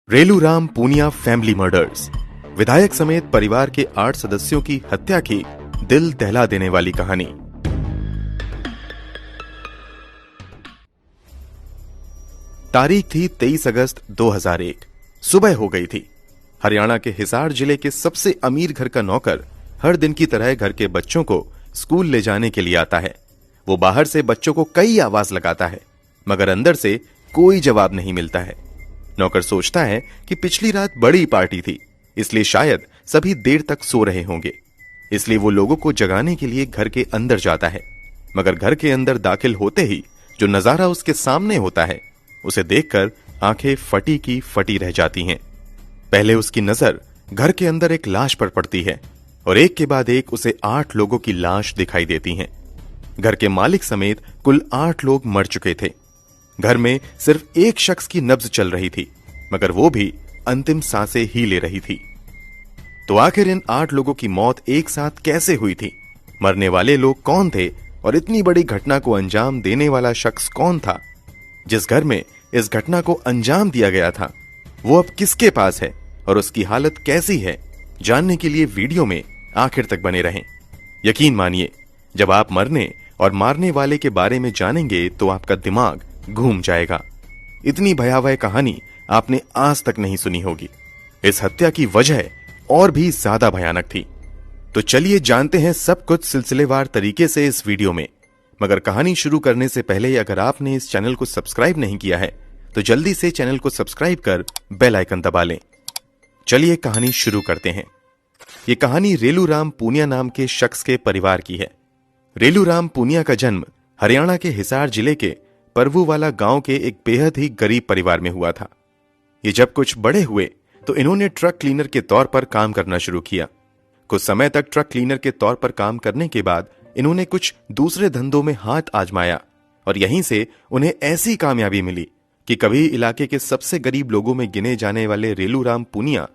Reluram Poonia family murders. विधायक समेत परिवार के 8 सदस्यों की हत्या की दिल दहला देने वाली कहानी। तारीख थी 23 अगस्त 2001। सुबह हो गई थी। हरियाणा के हिसार जिले के सबसे अमीर घर का नौकर हर दिन की तरह घर के बच्चों को स्कूल ले जाने के लिए आता है। वो बाहर से बच्चों को कई आवाज लगाता है, मगर अंदर से कोई जवाब नहीं मिलता है। नौकर सोचता है कि पिछली रात बड़ी पार्टी थी, इसलिए शायद सभी देर तक सो रहे होंगे। इसलिए वो लोगों को जगाने के लिए घर के अंदर जाता है, मगर घर के अंदर दाखिल होते ही जो नजारा उसके सामने होता है, उसे देखकर आंखें फटी की फटी रह जाती हैं। पहले उसकी नजर घर के अंदर एक लाश पर पड़ती है और एक के बाद एक उसे 8 लोगों की लाश दिखाई देती हैं। घर के मालिक समेत कुल 8 लोग मर चुके थे। घर में सिर्फ एक शख्स की नब्ज चल रही थी, मगर वो भी अंतिम सांसें ही ले रही थी। तो आखिर इन 8 लोगों की मौत एक साथ कैसे हुई थी? मरने वाले लोग कौन थे और इतनी बड़ी घटना को अंजाम देने वाला शख्स कौन था? जिस घर में इस घटना को अंजाम दिया गया था, वो अब किसके पास है और उसकी हालत कैसी है? जानने के लिए वीडियो में आखिर तक बने रहें। यकीन मानिए, जब आप मरने और मारने वाले के बारे में जानेंगे तो आपका दिमाग घूम जाएगा। इतनी भयावह कहानी आपने आज तक नहीं सुनी होगी। इस हत्या की वजह और भी ज्यादा भयानक थी। तो चलिए जानते हैं सब कुछ सिलसिलेवार तरीके से इस वीडियो में। मगर कहानी शुरू करने से पहले अगर आपने इस चैनल को सब्सक्राइब नहीं किया है तो जल्दी से चैनल को सब्सक्राइब कर बेल आइकन दबा लें। चलिए कहानी शुरू करते हैं। ये कहानी रेलूराम पूनिया नाम के शख्स के परिवार की है। रेलूराम पूनिया का जन्म हरियाणा के हिसार जिले के परवूवाला गांव के एक बेहद ही गरीब परिवार में हुआ था। ये जब कुछ बड़े हुए तो इन्होंने ट्रक क्लीनर के तौर पर काम करना शुरू किया। कुछ समय तक ट्रक क्लीनर के तौर पर काम करने के बाद इन्होंने कुछ दूसरे धंधों में हाथ आजमाया और यहीं से उन्हें ऐसी कामयाबी मिली कि कभी इलाके के सबसे गरीब लोगों में गिने जाने वाले रेलूराम पूनिया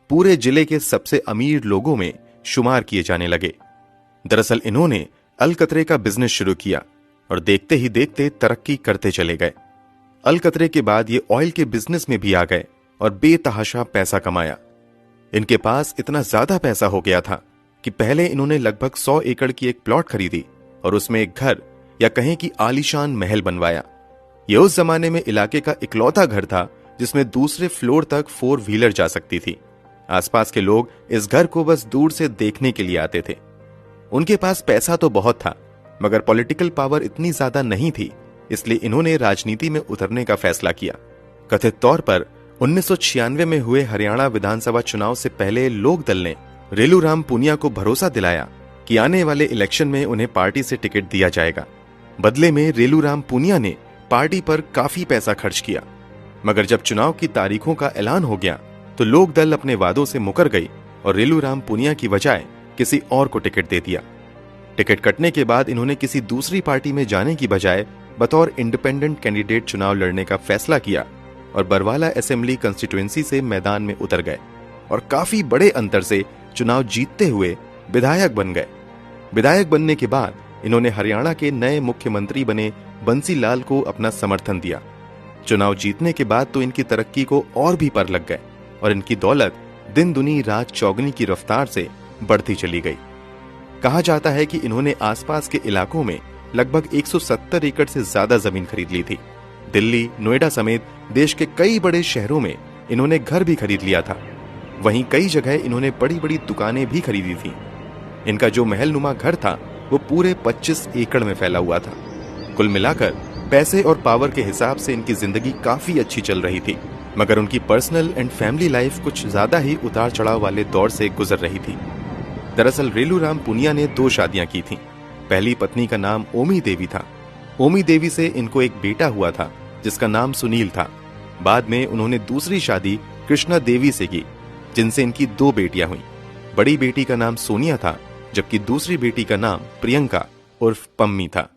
पूरे जिले के सबसे अमीर लोगों में शुमार किए जाने लगे। दरअसल इन्होंने अलकतरे का बिजनेस शुरू किया और देखते ही देखते तरक्की करते चले गए। अलकतरे के बाद ये ऑयल के बिजनेस में भी आ गए और बेतहाशा पैसा कमाया। इनके पास इतना ज्यादा पैसा हो गया था कि पहले इन्होंने लगभग 100 एकड़ की एक प्लॉट खरीदी और उसमें एक घर या कहें कि आलीशान महल बनवाया। ये उस जमाने में इलाके का इकलौता घर था जिसमें दूसरे फ्लोर तक 4 व्हीलर जा सकती थी। आसपास के लोग इस घर को बस दूर से देखने के लिए आते थे। उनके पास पैसा तो बहुत था, मगर पॉलिटिकल पावर इतनी ज्यादा नहीं थी, इसलिए इन्होंने राजनीति में उतरने का फैसला किया। कथित तौर पर 1996 में हुए हरियाणा विधानसभा चुनाव से पहले लोक दल ने रेलूराम पूनिया को भरोसा दिलाया कि आने वाले इलेक्शन में उन्हें पार्टी से टिकट दिया जाएगा। बदले में रेलूराम पूनिया ने पार्टी पर काफी पैसा खर्च किया, मगर जब चुनाव की तारीखों का ऐलान हो गया तो लोक दल अपने वादों से मुकर गई और रेलूराम पूनिया की बजाय किसी और को टिकट दे दिया। टिकट कटने के बाद इन्होंने किसी दूसरी पार्टी में जाने की बजाय बतौर इंडिपेंडेंट कैंडिडेट चुनाव लड़ने का फैसला किया और बरवाला असेंबली कंस्टिट्यूएंसी से मैदान में उतर गए और काफी बड़े अंतर से चुनाव जीतते हुए विधायक बन गए। विधायक बनने के बाद इन्होंने हरियाणा के नए मुख्यमंत्री बने बंसी लाल को अपना समर्थन दिया। चुनाव जीतने के बाद तो इनकी तरक्की को और भी पर लग गए और इनकी दौलत दिन दुनी रात चौगनी की रफ्तार से बढ़ती चली गई। कहा जाता है कि इन्होंने आसपास के इलाकों में लगभग 170 एकड़ से ज्यादा जमीन खरीद ली थी। दिल्ली, नोएडा समेत देश के कई बड़े शहरों में इन्होंने घर भी खरीद लिया था। वहीं कई जगह इन्होंने बड़ी बड़ी दुकानें भी खरीदी थी। इनका जो महलनुमा घर था वो पूरे 25 एकड़ में फैला हुआ था। कुल मिलाकर पैसे और पावर के हिसाब से इनकी जिंदगी काफी अच्छी चल रही थी, मगर उनकी पर्सनल एंड फैमिली लाइफ कुछ ज्यादा ही उतार चढ़ाव वाले दौर से गुजर रही थी। दरअसल रेलूराम पूनिया ने 2 शादियां की थीं। पहली पत्नी का नाम ओमी देवी था। ओमी देवी से इनको एक बेटा हुआ था जिसका नाम सुनील था। बाद में उन्होंने दूसरी शादी कृष्णा देवी से की, जिनसे इनकी 2 बेटियां हुईं। बड़ी बेटी का नाम सोनिया था, जबकि दूसरी बेटी का नाम प्रियंका उर्फ पम्मी था।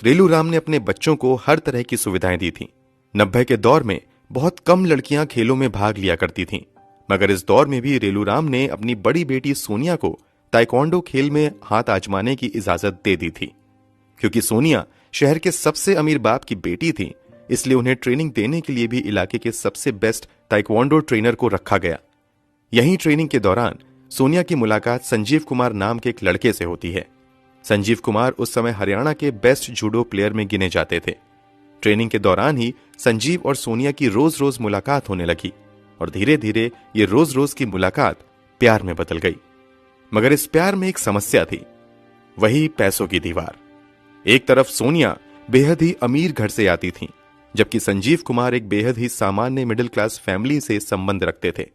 रेलूराम ने अपने बच्चों को हर तरह की सुविधाएं दी थीं। 90 के दौर में बहुत कम लड़कियां खेलों में भाग लिया करती थीं, मगर इस दौर में भी रेलूराम ने अपनी बड़ी बेटी सोनिया को ताइक्वांडो खेल में हाथ आजमाने की इजाजत दे दी थी। क्योंकि सोनिया शहर के सबसे अमीर बाप की बेटी थी, इसलिए उन्हें ट्रेनिंग देने के लिए भी इलाके के सबसे बेस्ट ताइक्वांडो ट्रेनर को रखा गया। यहीं ट्रेनिंग के दौरान सोनिया की मुलाकात संजीव कुमार नाम के एक लड़के से होती है। संजीव कुमार उस समय हरियाणा के बेस्ट जूडो प्लेयर में गिने जाते थे। ट्रेनिंग के दौरान ही संजीव और सोनिया की रोज रोज मुलाकात होने लगी और धीरे धीरे ये रोज रोज की मुलाकात प्यार में बदल गई। मगर इस प्यार में एक समस्या थी, वही पैसों की दीवार। एक तरफ सोनिया बेहद ही अमीर घर से आती थी, जबकि संजीव कुमार एक बेहद ही सामान्य मिडिल क्लास फैमिली से संबंध रखते थे।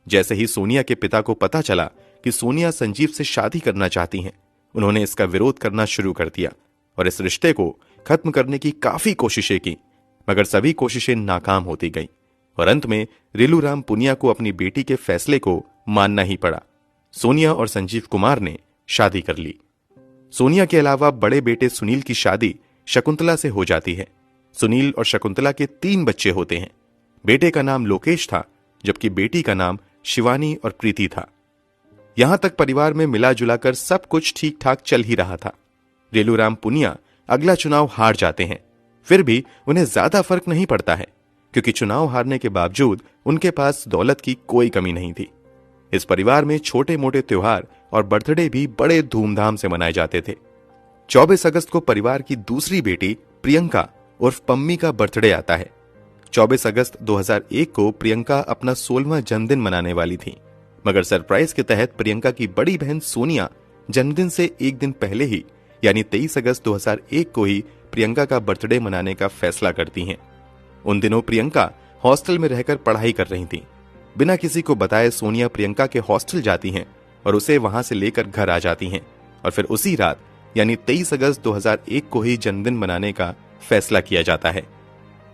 जैसे ही सोनिया के पिता को पता चला कि सोनिया संजीव से शादी करना चाहती हैं, उन्होंने इसका विरोध करना शुरू कर दिया और इस रिश्ते को खत्म करने की काफी कोशिशें की, मगर सभी कोशिशें नाकाम होती गईं और अंत में रेलूराम पुनिया को अपनी बेटी के फैसले को मानना ही पड़ा। सोनिया और संजीव कुमार ने शादी कर ली। सोनिया के अलावा बड़े बेटे सुनील की शादी शकुंतला से हो जाती है। सुनील और शकुंतला के 3 बच्चे होते हैं। बेटे का नाम लोकेश था, जबकि बेटी का नाम शिवानी और प्रीति था। यहां तक परिवार में मिला जुलाकर सब कुछ ठीक ठाक चल ही रहा था। रेलूराम पुनिया अगला चुनाव हार जाते हैं, फिर भी उन्हें ज्यादा फर्क नहीं पड़ता है, क्योंकि चुनाव हारने के बावजूद उनके पास दौलत की कोई कमी नहीं थी। इस परिवार में छोटे मोटे त्योहार और बर्थडे भी बड़े धूमधाम से मनाए जाते थे। 24 अगस्त को परिवार की दूसरी बेटी प्रियंका उर्फ पम्मी का बर्थडे आता है। 24 अगस्त 2001 को प्रियंका अपना 16वां जन्मदिन मनाने वाली थी, मगर सरप्राइज के तहत प्रियंका की बड़ी बहन सोनिया जन्मदिन से एक दिन पहले ही यानी 23 अगस्त 2001 को ही प्रियंका का बर्थडे मनाने का फैसला करती हैं। उन दिनों प्रियंका हॉस्टल में रहकर पढ़ाई कर रही थी। बिना किसी को बताए सोनिया प्रियंका के हॉस्टल जाती हैं और उसे वहां से लेकर घर आ जाती हैं और फिर उसी रात यानी 23 अगस्त 2001 को ही जन्मदिन मनाने का फैसला किया जाता है।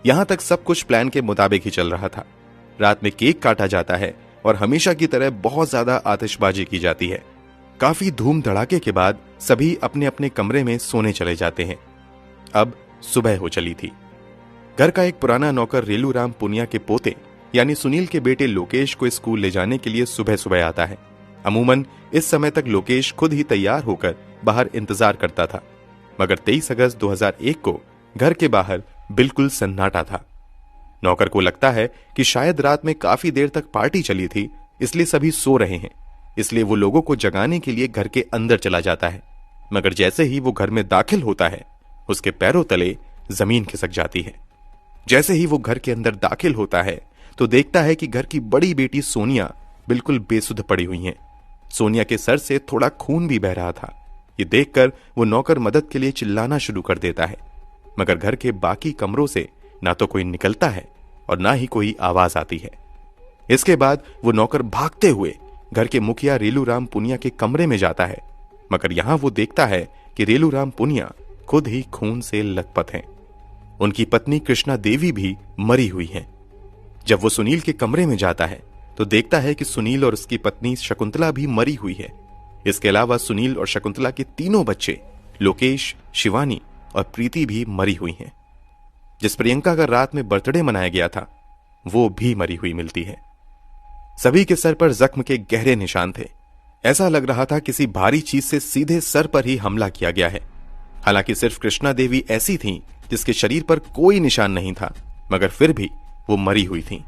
यहां तक सब कुछ प्लान के मुताबिक ही चल रहा था। रात में केक काटा जाता है और हमेशा की तरह बहुत ज्यादा आतिशबाजी की जाती है। काफी धूम धड़ाके के बाद सभी अपने अपने कमरे में सोने चले जाते हैं। अब सुबह हो चली थी। घर का एक पुराना नौकर रेलूराम पुनिया के पोते यानी सुनील के बेटे लोकेश को स्कूल ले जाने के लिए सुबह सुबह आता है। अमूमन इस समय तक लोकेश खुद ही तैयार होकर बाहर इंतजार करता था, मगर 23 अगस्त 2001 को घर के बाहर बिल्कुल सन्नाटा था। नौकर को लगता है कि शायद रात में काफी देर तक पार्टी चली थी, इसलिए सभी सो रहे हैं, इसलिए वो लोगों को जगाने के लिए घर के अंदर चला जाता है। मगर जैसे ही वो घर में दाखिल होता है, उसके पैरों तले जमीन खिसक जाती है। जैसे ही वो घर के अंदर दाखिल होता है तो देखता है कि घर की बड़ी बेटी सोनिया बिल्कुल बेसुध पड़ी हुई है। सोनिया के सर से थोड़ा खून भी बह रहा था। ये देखकर वो नौकर मदद के लिए चिल्लाना शुरू कर देता है, मगर घर के बाकी कमरों से ना तो कोई निकलता है और ना ही कोई आवाज आती है। इसके बाद वो नौकर भागते हुए घर के मुखिया रेलूराम पुनिया के कमरे में जाता है, मगर यहां वो देखता है कि रेलूराम पुनिया खुद ही खून से लथपथ हैं। उनकी पत्नी कृष्णा देवी भी मरी हुई हैं। जब वो सुनील के कमरे में जाता है तो देखता है कि सुनील और उसकी पत्नी शकुंतला भी मरी हुई है। इसके अलावा सुनील और शकुंतला के 3 बच्चे लोकेश, शिवानी और प्रीति भी मरी हुई हैं। जिस प्रियंका का रात में बर्थडे मनाया गया था, वो भी मरी हुई मिलती है। सभी के सर पर जख्म के गहरे निशान थे। ऐसा लग रहा था किसी भारी चीज से सीधे सर पर ही हमला किया गया है। हालांकि सिर्फ कृष्णा देवी ऐसी थीं जिसके शरीर पर कोई निशान नहीं था, मगर फिर भी वो मरी हुई थीं।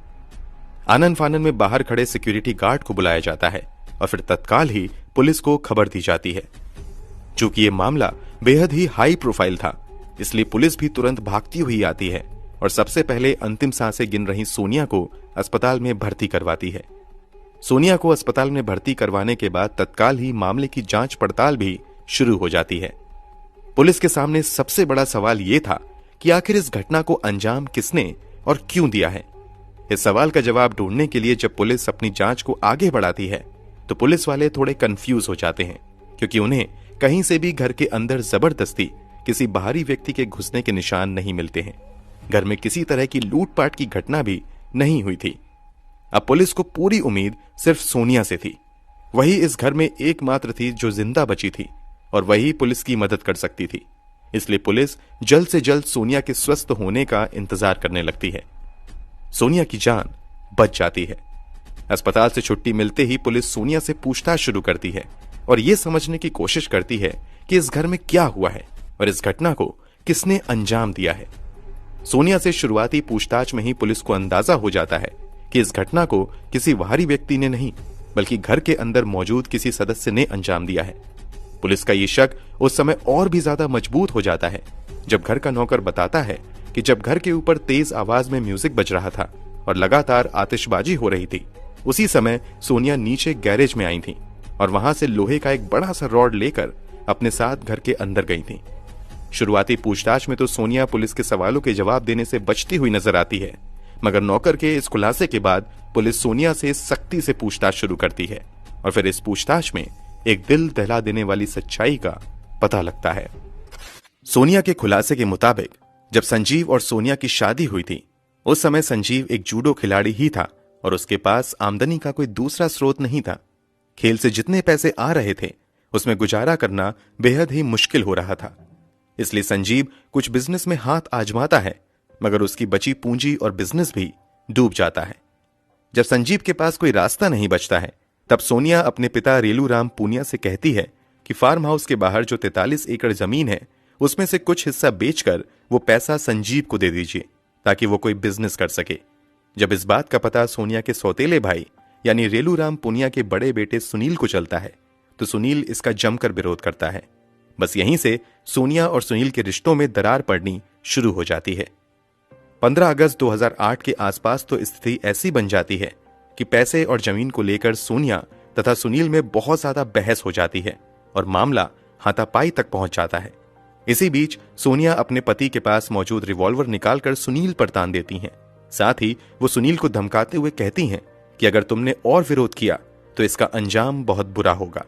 आनन फानन में बाहर खड़े सिक्योरिटी गार्ड को बुलाया जाता है और फिर तत्काल ही पुलिस को खबर दी जाती है। चूंकि ये मामला बेहद ही हाई प्रोफाइल था, इसलिए पुलिस भी तुरंत भागती हुई आती है और सबसे पहले अंतिम सांसें गिन रही सोनिया को अस्पताल में भर्ती करवाती है। सोनिया को अस्पताल में भर्ती करवाने के बाद तत्काल ही मामले की जांच पड़ताल भी शुरू हो जाती है। पुलिस के सामने सबसे बड़ा सवाल यह था कि आखिर इस घटना को अंजाम किसने और क्यों दिया है। इस सवाल का जवाब ढूंढने के लिए जब पुलिस अपनी जांच को आगे बढ़ाती है तो पुलिस वाले थोड़े कंफ्यूज हो जाते हैं, क्योंकि उन्हें कहीं से भी घर के अंदर जबरदस्ती किसी बाहरी व्यक्ति के घुसने के निशान नहीं मिलते हैं। घर में किसी तरह की लूटपाट की घटना भी नहीं हुई थी। अब पुलिस को पूरी उम्मीद सिर्फ सोनिया से थी। वही इस घर में एकमात्र थी जो जिंदा बची थी और वही पुलिस की मदद कर सकती थी। इसलिए पुलिस जल्द से जल्द सोनिया के स्वस्थ होने का इंतजार करने लगती है। सोनिया की जान बच जाती है। अस्पताल से छुट्टी मिलते ही पुलिस सोनिया से पूछताछ शुरू करती है और यह समझने की कोशिश करती है कि इस घर में क्या हुआ है और इस घटना को किसने अंजाम दिया है। सोनिया से शुरुआती पूछताछ में ही पुलिस को अंदाजा हो जाता है कि इस घटना को किसी बाहरी व्यक्ति ने नहीं बल्कि घर के अंदर मौजूद किसी सदस्य ने अंजाम दिया है। पुलिस का ये शक उस समय और भी ज्यादा मजबूत हो जाता है जब घर का नौकर बताता है कि जब घर के ऊपर तेज आवाज में म्यूजिक बज रहा था और लगातार आतिशबाजी हो रही थी, उसी समय सोनिया नीचे गैरेज में आई थी और वहां से लोहे का एक बड़ा सा रॉड लेकर अपने साथ घर के अंदर गई थी। शुरुआती पूछताछ में तो सोनिया पुलिस के सवालों के जवाब देने से बचती हुई नजर आती है, मगर नौकर के इस खुलासे के बाद पुलिस सोनिया से सख्ती से पूछताछ शुरू करती है और फिर इस पूछताछ में एक दिल दहला देने वाली सच्चाई का पता लगता है। सोनिया के खुलासे के मुताबिक जब संजीव और सोनिया की शादी हुई थी, उस समय संजीव एक जूडो खिलाड़ी ही था और उसके पास आमदनी का कोई दूसरा स्रोत नहीं था। खेल से जितने पैसे आ रहे थे उसमें गुजारा करना बेहद ही मुश्किल हो रहा था। इसलिए संजीव कुछ बिजनेस में हाथ आजमाता है, मगर उसकी बची पूंजी और बिजनेस भी डूब जाता है। जब संजीव के पास कोई रास्ता नहीं बचता है, तब सोनिया अपने पिता रेलूराम पूनिया से कहती है कि फार्म हाउस के बाहर जो 43 एकड़ जमीन है, उसमें से कुछ हिस्सा बेचकर वो पैसा संजीव को दे दीजिए ताकि वो कोई बिजनेस कर सके। जब इस बात का पता सोनिया के सौतेले भाई यानी रेलूराम पूनिया के बड़े बेटे सुनील को चलता है, तो सुनील इसका जमकर विरोध करता है। बस यहीं से सोनिया और सुनील के रिश्तों में दरार पड़नी शुरू हो जाती है। 15 अगस्त 2008 के आसपास तो स्थिति ऐसी बन जाती है कि पैसे और जमीन को लेकर सोनिया तथा सुनील में बहुत ज्यादा बहस हो जाती है और मामला हाथापाई तक पहुंच जाता है। इसी बीच सोनिया अपने पति के पास मौजूद रिवॉल्वर निकालकर सुनील पर तान देती हैं। साथ ही वो सुनील को धमकाते हुए कहती हैं कि अगर तुमने और विरोध किया तो इसका अंजाम बहुत बुरा होगा।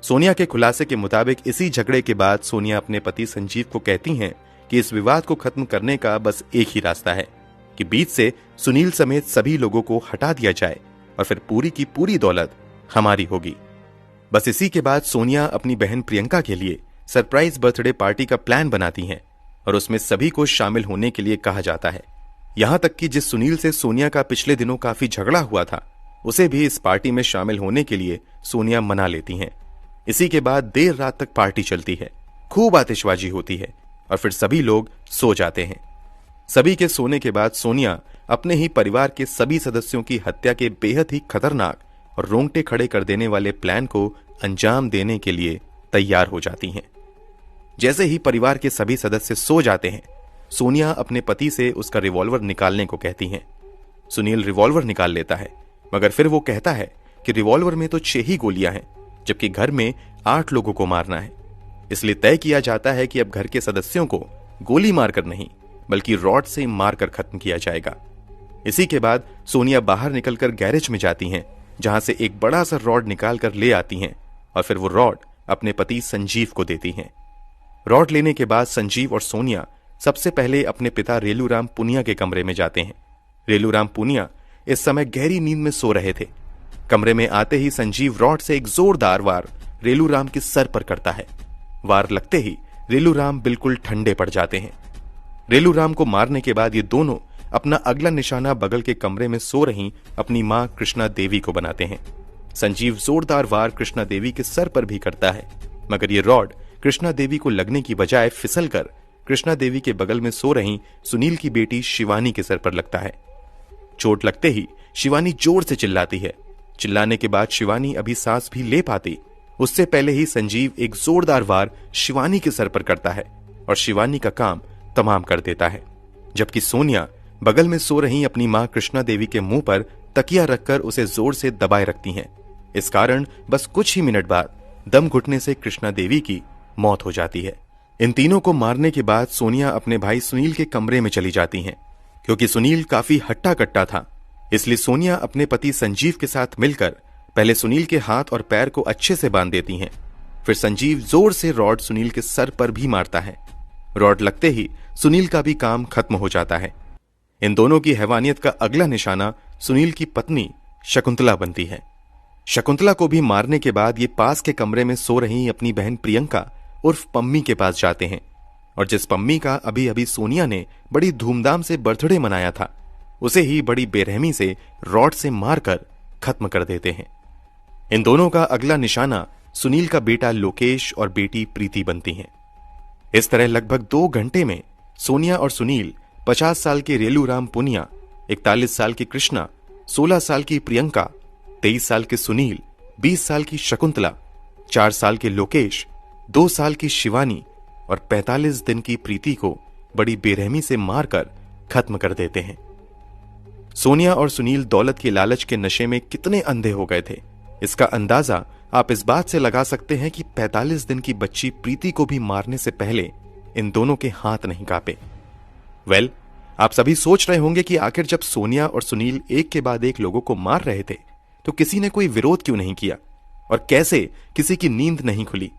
सोनिया के खुलासे के मुताबिक इसी झगड़े के बाद सोनिया अपने पति संजीव को कहती हैं कि इस विवाद को खत्म करने का बस एक ही रास्ता है कि बीच से सुनील समेत सभी लोगों को हटा दिया जाए और फिर पूरी की पूरी दौलत हमारी होगी। बस इसी के बाद सोनिया अपनी बहन प्रियंका के लिए सरप्राइज बर्थडे पार्टी का प्लान बनाती हैं और उसमें सभी को शामिल होने के लिए कहा जाता है। यहां तक कि जिस सुनील से सोनिया का पिछले दिनों काफी झगड़ा हुआ था, उसे भी इस पार्टी में शामिल होने के लिए सोनिया मना लेती हैं। इसी के बाद देर रात तक पार्टी चलती है, खूब आतिशबाजी होती है और फिर सभी लोग सो जाते हैं। सभी के सोने के बाद सोनिया अपने ही परिवार के सभी सदस्यों की हत्या के बेहद ही खतरनाक और रोंगटे खड़े कर देने वाले प्लान को अंजाम देने के लिए तैयार हो जाती हैं। जैसे ही परिवार के सभी सदस्य सो जाते हैं, सोनिया अपने पति से उसका रिवॉल्वर निकालने को कहती हैं। सुनील रिवॉल्वर निकाल लेता है, मगर फिर वो कहता है कि रिवॉल्वर में तो 6 ही गोलियां हैं, जबकि घर में 8 लोगों को मारना है। इसलिए तय किया जाता है कि अब घर के सदस्यों को गोली मारकर नहीं बल्कि रॉड से मारकर खत्म किया जाएगा। इसी के बाद सोनिया बाहर निकलकर गैरेज में जाती हैं, जहां से एक बड़ा सा रॉड निकालकर ले आती हैं और फिर वो रॉड अपने पति संजीव को देती हैं। रॉड लेने के बाद संजीव और सोनिया सबसे पहले अपने पिता रेलूराम पूनिया के कमरे में जाते हैं। रेलूराम पूनिया इस समय गहरी नींद में सो रहे थे। कमरे में आते ही संजीव रॉड से एक जोरदार वार रेलूराम के सर पर करता है। वार लगते ही रेलूराम बिल्कुल ठंडे पड़ जाते हैं। रेलूराम को मारने के बाद ये दोनों अपना अगला निशाना बगल के कमरे में सो रही अपनी मां कृष्णा देवी को बनाते हैं। संजीव जोरदार वार कृष्णा देवी के सर पर भी करता है, मगर ये रॉड कृष्णा देवी को लगने की बजाय फिसलकर कृष्णा देवी के बगल में सो रही सुनील की बेटी शिवानी के सर पर लगता है। चोट लगते ही शिवानी जोर से चिल्लाती है। चिल्लाने के बाद शिवानी अभी सांस भी ले पाती, उससे पहले ही संजीव एक जोरदार वार शिवानी के सर पर करता है और शिवानी का काम तमाम कर देता है। जबकि सोनिया बगल में सो रही अपनी मां कृष्णा देवी के मुंह पर तकिया रखकर उसे जोर से दबाए रखती हैं। इस कारण बस कुछ ही मिनट बाद दम घुटने से कृष्णा देवी की मौत हो जाती है। इन तीनों को मारने के बाद सोनिया अपने भाई सुनील के कमरे में चली जाती हैं। क्योंकि सुनील काफी हट्टा कट्टा था, इसलिए सोनिया अपने पति संजीव के साथ मिलकर पहले सुनील के हाथ और पैर को अच्छे से बांध देती हैं। फिर संजीव जोर से रॉड सुनील के सर पर भी मारता है। रॉड लगते ही सुनील का भी काम खत्म हो जाता है। इन दोनों की हैवानियत का अगला निशाना सुनील की पत्नी शकुंतला बनती है। शकुंतला को भी मारने के बाद ये पास के कमरे में सो रही अपनी बहन प्रियंका उर्फ पम्मी के पास जाते हैं और जिस पम्मी का अभी अभी सोनिया ने बड़ी धूमधाम से बर्थडे मनाया था, उसे ही बड़ी बेरहमी से रॉड से मारकर खत्म कर देते हैं। इन दोनों का अगला निशाना सुनील का बेटा लोकेश और बेटी प्रीति बनती हैं। इस तरह लगभग 2 घंटे में सोनिया और सुनील 50 साल के रेलूराम पुनिया, 41 साल की कृष्णा, 16 साल की प्रियंका, 23 साल के सुनील, 20 साल की शकुंतला, 4 साल के लोकेश, 2 साल की शिवानी और 45 दिन की प्रीति को बड़ी बेरहमी से मारकर खत्म कर देते हैं। सोनिया और सुनील दौलत के लालच के नशे में कितने अंधे हो गए थे, इसका अंदाजा आप इस बात से लगा सकते हैं कि 45 दिन की बच्ची प्रीति को भी मारने से पहले इन दोनों के हाथ नहीं कांपे। वेल, आप सभी सोच रहे होंगे कि आखिर जब सोनिया और सुनील एक के बाद एक लोगों को मार रहे थे तो किसी ने कोई विरोध क्यों नहीं किया और कैसे किसी की नींद नहीं खुली।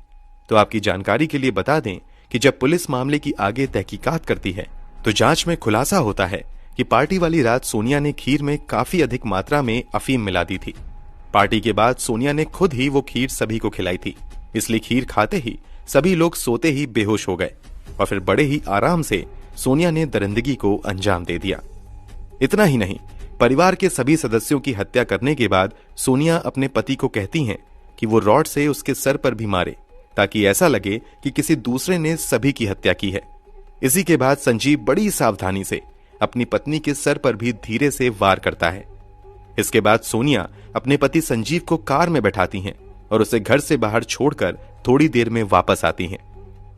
तो आपकी जानकारी के लिए बता दें कि जब पुलिस मामले की आगे तहकीकात करती है तो जांच में खुलासा होता है कि पार्टी वाली रात सोनिया ने खीर में काफी अधिक मात्रा में अफीम मिला दी थी। पार्टी के बाद सोनिया ने खुद ही वो खीर सभी को खिलाई थी, इसलिए खीर खाते ही सभी लोग सोते ही बेहोश हो गए और फिर बड़े ही आराम से सोनिया ने दरिंदगी को अंजाम दे दिया। इतना ही नहीं, परिवार के सभी सदस्यों की हत्या करने के बाद सोनिया अपने पति को कहती हैं कि वो रॉड से उसके सर पर भी मारे ताकि ऐसा लगे कि किसी दूसरे ने सभी की हत्या की है। इसी के बाद संजीव बड़ी सावधानी से अपनी पत्नी के सर पर भी धीरे से वार करता है। इसके बाद सोनिया अपने पति संजीव को कार में बैठाती हैं और उसे घर से बाहर छोड़कर थोड़ी देर में वापस आती हैं।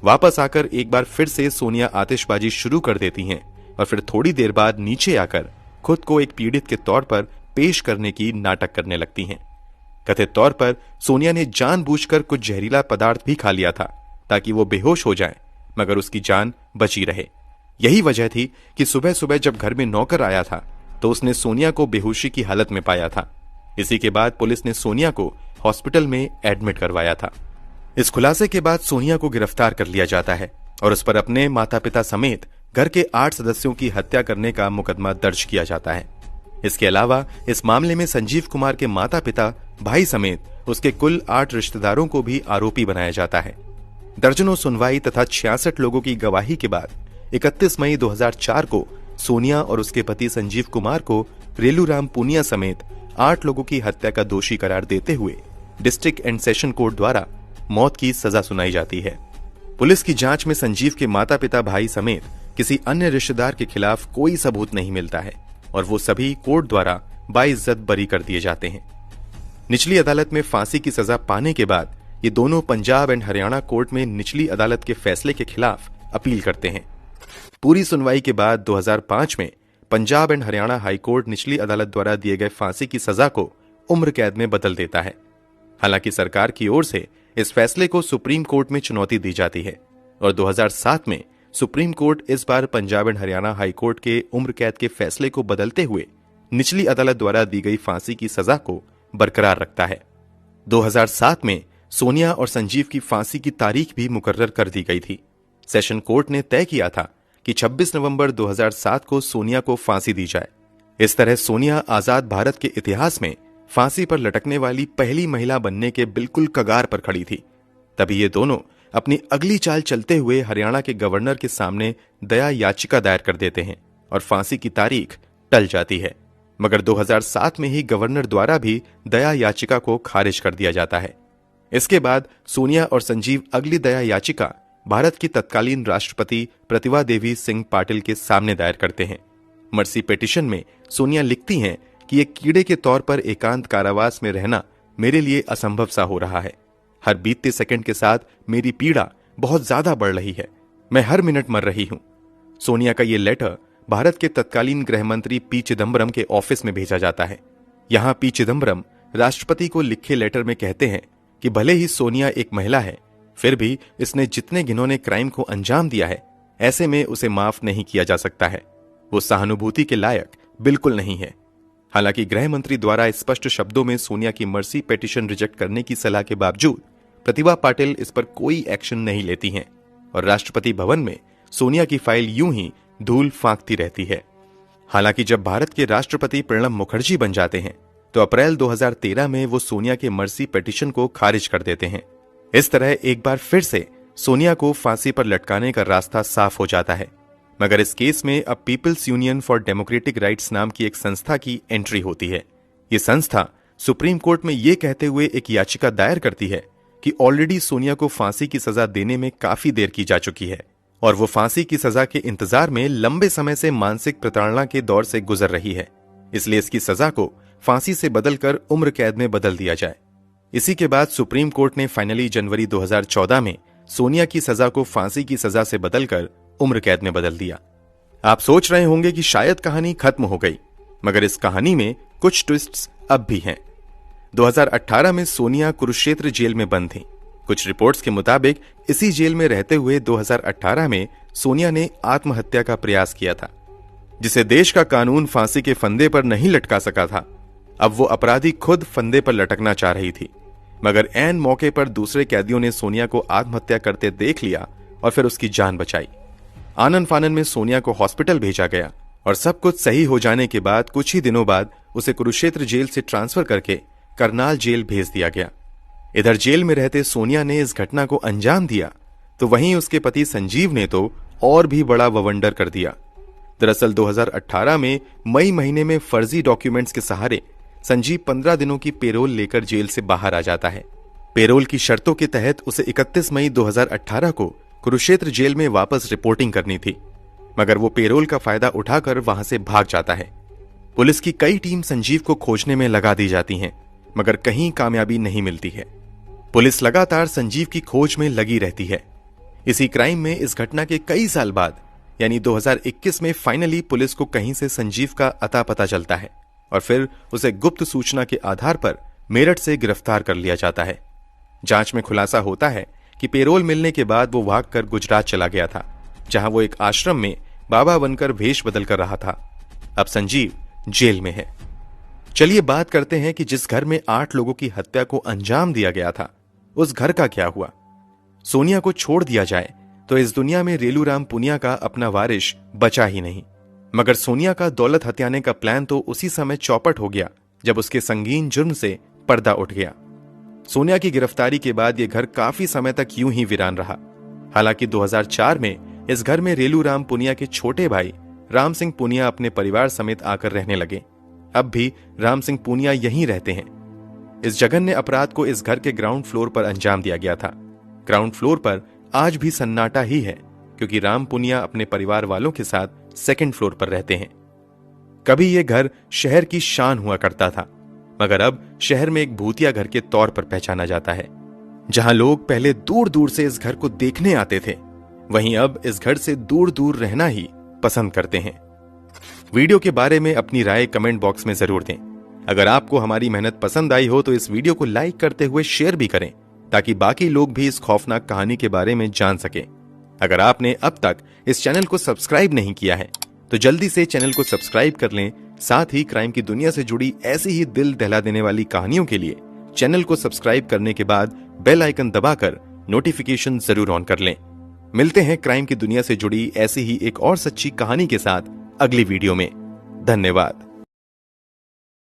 वापस आकर एक बार फिर से सोनिया आतिशबाजी शुरू कर देती हैं और फिर थोड़ी देर बाद नीचे आकर खुद को एक पीड़ित के तौर पर पेश करने की नाटक करने लगती हैं। कथित तौर पर सोनिया ने जानबूझकर कुछ जहरीला पदार्थ भी खा लिया था ताकि वो बेहोश हो जाए, मगर उसकी जान बची रहे। यही वजह थी कि सुबह सुबह जब घर में नौकर आया था तो उसने सोनिया को बेहोशी की हालत में पाया था। इसी के बाद पुलिस ने सोनिया को हॉस्पिटल में एडमिट करवाया था। इस खुलासे के बाद सोनिया को गिरफ्तार कर लिया जाता है और उस पर अपने माता पिता समेत घर के 8 सदस्यों की हत्या करने का मुकदमा दर्ज किया जाता है। इसके अलावा इस मामले में संजीव कुमार के माता पिता, भाई समेत उसके कुल 8 रिश्तेदारों को भी आरोपी बनाया जाता है। दर्जनों सुनवाई तथा 66 लोगों की गवाही के बाद 31 मई 2004 को सोनिया और उसके पति संजीव कुमार को रेलूराम पुनिया समेत 8 लोगों की हत्या का दोषी करार देते हुए डिस्ट्रिक्ट एंड सेशन कोर्ट द्वारा मौत की सजा सुनाई जाती है। पुलिस की जांच में संजीव के माता पिता, भाई समेत किसी अन्य रिश्तेदार के खिलाफ कोई सबूत नहीं मिलता है और वो सभी कोर्ट द्वारा बाइज्जत बरी कर दिए जाते हैं। निचली अदालत में फांसी की सजा पाने के बाद ये दोनों पंजाब एंड हरियाणा कोर्ट में निचली अदालत के फैसले के खिलाफ अपील करते हैं। पूरी सुनवाई के बाद 2005 में Punjab and Haryana High court निचली अदालत द्वारा दिए गए फांसी की सजा को उम्र कैद में बदल देता है। हालांकि सरकार की ओर से इस फैसले को सुप्रीम कोर्ट में चुनौती दी जाती है और 2007 में सुप्रीम कोर्ट इस बार Punjab and Haryana High Court के उम्र कैद के फैसले को बदलते हुए निचली अदालत द्वारा दी गई फांसी की सजा को बरकरार रखता है। 2007 में सोनिया और संजीव की फांसी की तारीख भी मुकर्रर कर दी गई थी। सेशन कोर्ट ने तय किया था कि 26 नवंबर 2007 को सोनिया को फांसी दी जाए। इस तरह सोनिया आजाद भारत के इतिहास में फांसी पर लटकने वाली पहली महिला बनने के बिल्कुल कगार पर खड़ी थी। तभी ये दोनों अपनी अगली चाल चलते हुए हरियाणा के गवर्नर के सामने दया याचिका दायर कर देते हैं और फांसी की तारीख टल जाती है, मगर 2007 में ही गवर्नर द्वारा भी दया याचिका को खारिज कर दिया जाता है। इसके बाद सोनिया और संजीव अगली दया याचिका भारत की तत्कालीन राष्ट्रपति प्रतिभा देवी सिंह पाटिल के सामने दायर करते हैं। मर्सी पिटीशन में सोनिया लिखती हैं कि एक कीड़े के तौर पर एकांत कारावास में रहना मेरे लिए असंभव सा हो रहा है। हर बीतते सेकंड के साथ मेरी पीड़ा बहुत ज्यादा बढ़ रही है। मैं हर मिनट मर रही हूं। सोनिया का यह लेटर भारत के तत्कालीन गृह मंत्री पी चिदम्बरम के ऑफिस में भेजा जाता है। यहां पी चिदम्बरम राष्ट्रपति को लिखे लेटर में कहते हैं कि भले ही सोनिया एक महिला है, फिर भी इसने जितने घिनौने क्राइम को अंजाम दिया है, ऐसे में उसे माफ नहीं किया जा सकता है। वो सहानुभूति के लायक बिल्कुल नहीं है। हालांकि गृह मंत्री द्वारा स्पष्ट शब्दों में सोनिया की मर्सी पिटीशन रिजेक्ट करने की सलाह के बावजूद प्रतिभा पाटिल इस पर कोई एक्शन नहीं लेती हैं और राष्ट्रपति भवन में सोनिया की फाइल यूं ही धूल फांकती रहती है। हालांकि जब भारत के राष्ट्रपति प्रणब मुखर्जी बन जाते हैं तो अप्रैल 2013 में वो सोनिया के मर्सी पिटीशन को खारिज कर देते हैं। इस तरह एक बार फिर से सोनिया को फांसी पर लटकाने का रास्ता साफ हो जाता है, मगर इस केस में अब People's Union for Democratic Rights नाम की एक संस्था की एंट्री होती है। ये संस्था सुप्रीम कोर्ट में ये कहते हुए एक याचिका दायर करती है कि ऑलरेडी सोनिया को फांसी की सजा देने में काफी देर की जा चुकी है और वो फांसी की सजा के इंतजार में लंबे समय से मानसिक प्रताड़ना के दौर से गुजर रही है। इसलिए इसकी सजा को फांसी से बदलकर उम्र कैद में बदल दिया जाए। इसी के बाद सुप्रीम कोर्ट ने फाइनली जनवरी 2014 में सोनिया की सजा को फांसी की सजा से बदलकर उम्र कैद में बदल दिया। आप सोच रहे होंगे कि शायद कहानी खत्म हो गई, मगर इस कहानी में कुछ ट्विस्ट्स अब भी हैं। 2018 में सोनिया कुरुक्षेत्र जेल में बंद थी। कुछ रिपोर्ट्स के मुताबिक इसी जेल में रहते हुए 2018 में सोनिया ने आत्महत्या का प्रयास किया था, जिसे देश का कानून फांसी के फंदे पर नहीं लटका सका था। अब वो अपराधी खुद फंदे पर लटकना चाह रही थी, मगर ऐन मौके पर दूसरे कैदियों ने सोनिया को आत्महत्या करते देख लिया और फिर उसकी जान बचाई। आनन फानन में सोनिया को हॉस्पिटल भेजा गया और सब कुछ सही हो जाने के बाद कुछ ही दिनों बाद उसे कुरुक्षेत्र जेल से ट्रांसफर करके करनाल जेल भेज दिया गया। इधर जेल में रहते सोनिया ने इस घटना को अंजाम दिया, तो वहीं उसके पति संजीव ने तो और भी बड़ा ववंडर कर दिया। दरअसल 2018 में मई महीने में फर्जी डॉक्यूमेंट्स के सहारे संजीव 15 दिनों की पेरोल लेकर जेल से बाहर आ जाता है। पेरोल की शर्तों के तहत उसे 31 मई 2018 को कुरुक्षेत्र जेल में वापस रिपोर्टिंग करनी थी, मगर वो पेरोल का फायदा उठाकर वहां से भाग जाता है। पुलिस की कई टीम संजीव को खोजने में लगा दी जाती हैं, मगर कहीं कामयाबी नहीं मिलती है। पुलिस लगातार संजीव की खोज में लगी रहती है। इसी क्राइम में इस घटना के कई साल बाद यानी 2021 में फाइनली पुलिस को कहीं से संजीव का अता पता चलता है और फिर उसे गुप्त सूचना के आधार पर मेरठ से गिरफ्तार कर लिया जाता है। जांच में खुलासा होता है कि पेरोल मिलने के बाद वो भागकर गुजरात चला गया था, जहां वो एक आश्रम में बाबा बनकर भेष बदल कर रहा था। अब संजीव जेल में है। चलिए बात करते हैं कि जिस घर में 8 लोगों की हत्या को अंजाम दिया गया था, उस घर का क्या हुआ। सोनिया को छोड़ दिया जाए तो इस दुनिया में रेलूराम पुनिया का अपना वारिश बचा ही नहीं, मगर सोनिया का दौलत हथियाने का प्लान तो उसी समय चौपट हो गया जब उसके संगीन जुर्म से पर्दा उठ गया। सोनिया की गिरफ्तारी के बाद यह घर काफी समय तक यूं ही वीरान रहा। हालांकि 2004 में इस घर में रेलूराम पुनिया के छोटे भाई राम सिंह पुनिया अपने परिवार समेत आकर रहने लगे। अब भी राम सिंह पुनिया यहीं रहते हैं। इस जघन्य अपराध को इस घर के ग्राउंड फ्लोर पर अंजाम दिया गया था। ग्राउंड फ्लोर पर आज भी सन्नाटा ही है, क्योंकि राम पुनिया अपने परिवार वालों के साथ सेकंड फ्लोर पर रहते हैं। कभी यह घर शहर की शान हुआ करता था, मगर अब शहर में एक भूतिया घर के तौर पर पहचाना जाता है। जहां लोग पहले दूर दूर से इस घर को देखने आते थे, वहीं अब इस घर से दूर दूर रहना ही पसंद करते हैं। वीडियो के बारे में अपनी राय कमेंट बॉक्स में जरूर दें। अगर आपको हमारी मेहनत पसंद आई हो तो इस वीडियो को लाइक करते हुए शेयर भी करें, ताकि बाकी लोग भी इस खौफनाक कहानी के बारे में जान सके। अगर आपने अब तक इस चैनल को सब्सक्राइब नहीं किया है तो जल्दी से चैनल को सब्सक्राइब कर लें। साथ ही क्राइम की दुनिया से जुड़ी ऐसी ही दिल दहला देने वाली कहानियों के लिए चैनल को सब्सक्राइब करने के बाद बेल आइकन दबाकर नोटिफिकेशन जरूर ऑन कर लें। मिलते हैं क्राइम की दुनिया से जुड़ी ऐसी ही एक और सच्ची कहानी के साथ अगली वीडियो में। धन्यवाद।